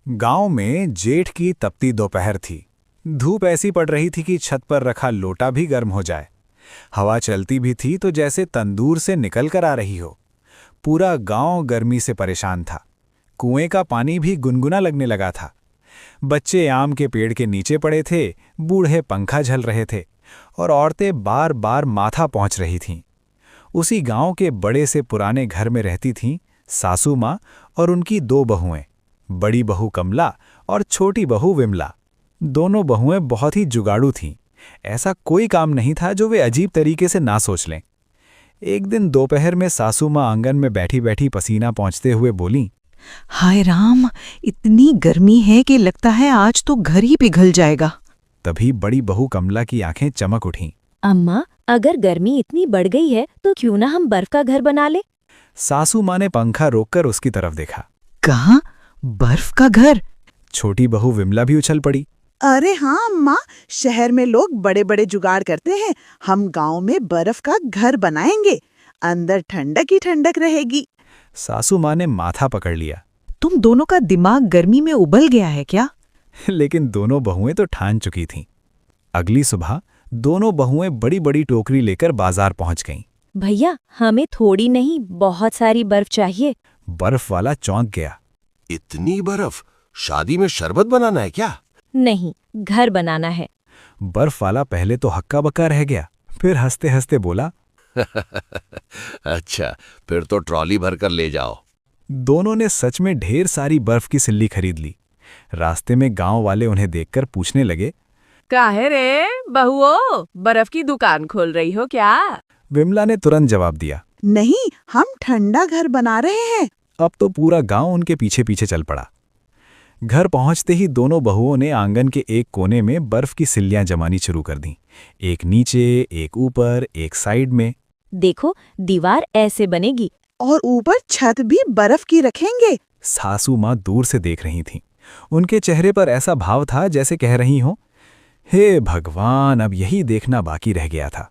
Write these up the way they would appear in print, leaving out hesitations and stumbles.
गांव में जेठ की तपती दोपहर थी। धूप ऐसी पड़ रही थी कि छत पर रखा लोटा भी गर्म हो जाए। हवा चलती भी थी तो जैसे तंदूर से निकल कर आ रही हो। पूरा गांव गर्मी से परेशान था। कुएं का पानी भी गुनगुना लगने लगा था। बच्चे आम के पेड़ के नीचे पड़े थे, बूढ़े पंखा झल रहे थे और औरतें बार बार माथा पहुंच रही थीं। उसी गांव के बड़े से पुराने घर में रहती थीं सासू माँ और उनकी दो बहुएं, बड़ी बहू कमला और छोटी बहू विमला। दोनों बहुएं बहुत ही जुगाड़ू थीं। ऐसा कोई काम नहीं था जो वे अजीब तरीके से ना सोच लें। एक दिन दोपहर में सासू माँ आंगन में बैठी बैठी पसीना पोंछते हुए बोलीं, हाय राम, इतनी गर्मी है कि लगता है आज तो घर ही पिघल जाएगा। तभी बड़ी बहू कमला की आंखें चमक उठीं। अम्मा, अगर गर्मी इतनी बढ़ गई है तो क्यों ना हम बर्फ का घर बना ले। सासू माँ ने पंखा रोककर उसकी तरफ देखा। कहाँ? बर्फ का घर? छोटी बहू विमला भी उछल पड़ी। अरे हाँ अम्मा, शहर में लोग बड़े बड़े जुगाड़ करते हैं। हम गांव में बर्फ का घर बनाएंगे, अंदर ठंडक ही ठंडक रहेगी। सासू माँ ने माथा पकड़ लिया। तुम दोनों का दिमाग गर्मी में उबल गया है क्या? लेकिन दोनों बहुएं तो ठान चुकी थीं। अगली सुबह दोनों बहुएं बड़ी बड़ी टोकरी लेकर बाजार पहुंच गईं। भैया, हमें थोड़ी नहीं बहुत सारी बर्फ चाहिए। बर्फ वाला चौंक गया। इतनी बर्फ? शादी में शरबत बनाना है क्या? नहीं, घर बनाना है। बर्फ वाला पहले तो हक्का बक्का रह गया, फिर हंसते हंसते बोला, अच्छा, फिर तो ट्रॉली भरकर ले जाओ। दोनों ने सच में ढेर सारी बर्फ की सिल्ली खरीद ली। रास्ते में गांव वाले उन्हें देखकर पूछने लगे, काहे रे बहुओ, बर्फ की दुकान खोल रही हो क्या? विमला ने तुरंत जवाब दिया, नहीं, हम ठंडा घर बना रहे हैं। अब तो पूरा गांव उनके पीछे पीछे चल पड़ा। घर पहुंचते ही दोनों बहुओं ने आंगन के एक कोने में बर्फ की सिल्लियां जमानी शुरू कर दीं। एक नीचे, एक ऊपर, एक साइड में। देखो, दीवार ऐसे बनेगी। और ऊपर छत भी बर्फ की रखेंगे। सासू माँ दूर से देख रही थीं। उनके चेहरे पर ऐसा भाव था जैसे कह रही हों, हे भगवान, अब यही देखना बाकी रह गया था।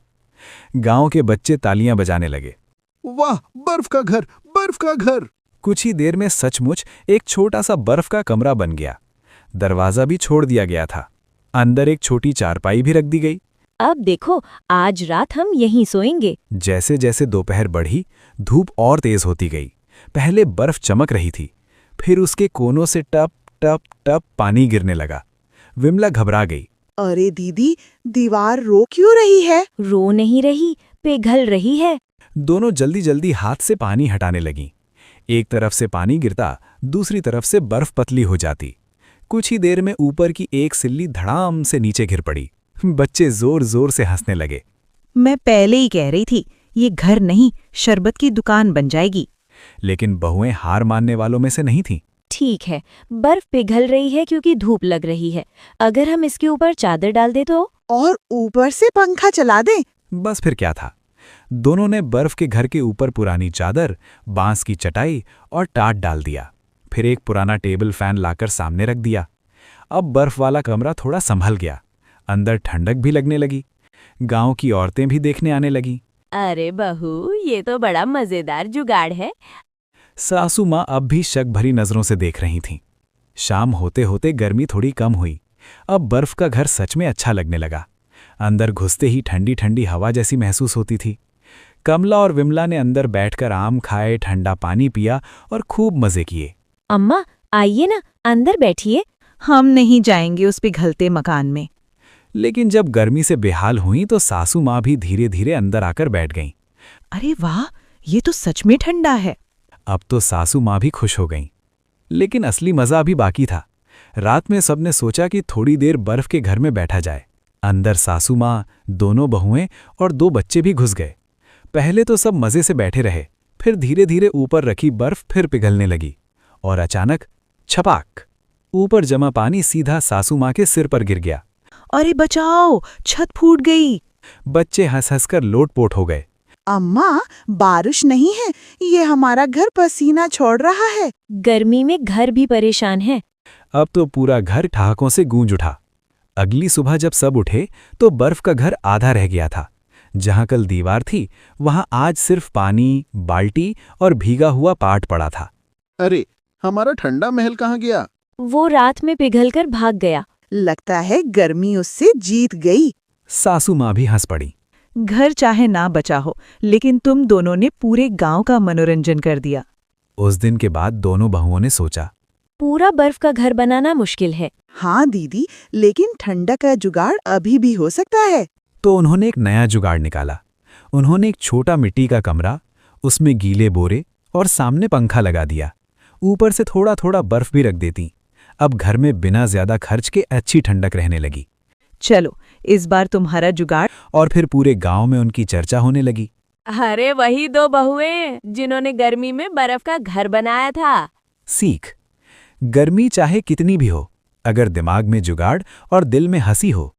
गांव के बच्चे तालियां बजाने लगे। वाह, बर्फ का घर, बर्फ का घर। कुछ ही देर में सचमुच एक छोटा सा बर्फ का कमरा बन गया। दरवाजा भी छोड़ दिया गया था। अंदर एक छोटी चारपाई भी रख दी गई। अब देखो, आज रात हम यहीं सोएंगे। जैसे जैसे दोपहर बढ़ी, धूप और तेज होती गई। पहले बर्फ चमक रही थी, फिर उसके कोनों से टप टप टप पानी गिरने लगा। विमला घबरा गई। अरे दीदी, दीवार रो क्यों रही है? रो नहीं रही, पिघल रही है। दोनों जल्दी जल्दी हाथ से पानी हटाने लगीं। एक तरफ से पानी गिरता, दूसरी तरफ से बर्फ पतली हो जाती। कुछ ही देर में ऊपर की एक सिल्ली धड़ाम से नीचे गिर पड़ी। बच्चे जोर जोर से हंसने लगे। मैं पहले ही कह रही थी, ये घर नहीं, शरबत की दुकान बन जाएगी। लेकिन बहुएं हार मानने वालों में से नहीं थीं। ठीक है, बर्फ पिघल रही है क्योंकि धूप लग रही है। अगर हम इसके ऊपर चादर डाल दे तो? और ऊपर से पंखा चला दें। बस फिर क्या था। दोनों ने बर्फ के घर के ऊपर पुरानी चादर, बांस की चटाई और टाट डाल दिया। फिर एक पुराना टेबल फैन लाकर सामने रख दिया। अब बर्फ वाला कमरा थोड़ा संभल गया। अंदर ठंडक भी लगने लगी। गांव की औरतें भी देखने आने लगीं। अरे बहू, ये तो बड़ा मजेदार जुगाड़ है। सासू माँ अब भी शक भरी नजरों से देख रही थीं। शाम होते होते गर्मी थोड़ी कम हुई। अब बर्फ का घर सच में अच्छा लगने लगा। अंदर घुसते ही ठंडी ठंडी हवा जैसी महसूस होती थी। कमला और विमला ने अंदर बैठकर आम खाए, ठंडा पानी पिया और खूब मजे किए। अम्मा, आइए ना, अंदर बैठिए। हम नहीं जाएंगे उस पिघलते मकान में। लेकिन जब गर्मी से बेहाल हुई तो सासू माँ भी धीरे धीरे अंदर आकर बैठ गईं। अरे वाह, ये तो सच में ठंडा है। अब तो सासू माँ भी खुश हो गईं। लेकिन असली मजा अभी बाकी था। रात में सबने सोचा कि थोड़ी देर बर्फ के घर में बैठा जाए। अंदर सासू माँ, दोनों बहुएं और दो बच्चे भी घुस गए। पहले तो सब मजे से बैठे रहे, फिर धीरे धीरे ऊपर रखी बर्फ फिर पिघलने लगी और अचानक छपाक, ऊपर जमा पानी सीधा सासू माँ के सिर पर गिर गया। अरे बचाओ, छत फूट गई। बच्चे हंस हंसकर लोटपोट हो गए। अम्मा, बारिश नहीं है, ये हमारा घर पसीना छोड़ रहा है। गर्मी में घर भी परेशान है। अब तो पूरा घर ठहाकों से गूंज उठा। अगली सुबह जब सब उठे तो बर्फ का घर आधा रह गया था। जहां कल दीवार थी, वहां आज सिर्फ पानी, बाल्टी और भीगा हुआ पाट पड़ा था। अरे, हमारा ठंडा महल कहाँ गया? वो रात में पिघलकर भाग गया। लगता है गर्मी उससे जीत गई। सासू माँ भी हंस पड़ी। घर चाहे ना बचा हो, लेकिन तुम दोनों ने पूरे गांव का मनोरंजन कर दिया। उस दिन के बाद दोनों बहुओं ने सोचा, पूरा बर्फ का घर बनाना मुश्किल है। हाँ दीदी, लेकिन ठंडक का जुगाड़ अभी भी हो सकता है। तो उन्होंने एक नया जुगाड़ निकाला। उन्होंने एक छोटा मिट्टी का कमरा, उसमें गीले बोरे और सामने पंखा लगा दिया। ऊपर से थोड़ा थोड़ा बर्फ भी रख देती। अब घर में बिना ज्यादा खर्च के अच्छी ठंडक रहने लगी। चलो, इस बार तुम्हारा जुगाड़। और फिर पूरे गांव में उनकी चर्चा होने लगी। अरे वही दो बहुएं जिन्होंने गर्मी में बर्फ का घर बनाया था। सीख: गर्मी चाहे कितनी भी हो, अगर दिमाग में जुगाड़ और दिल में हंसी हो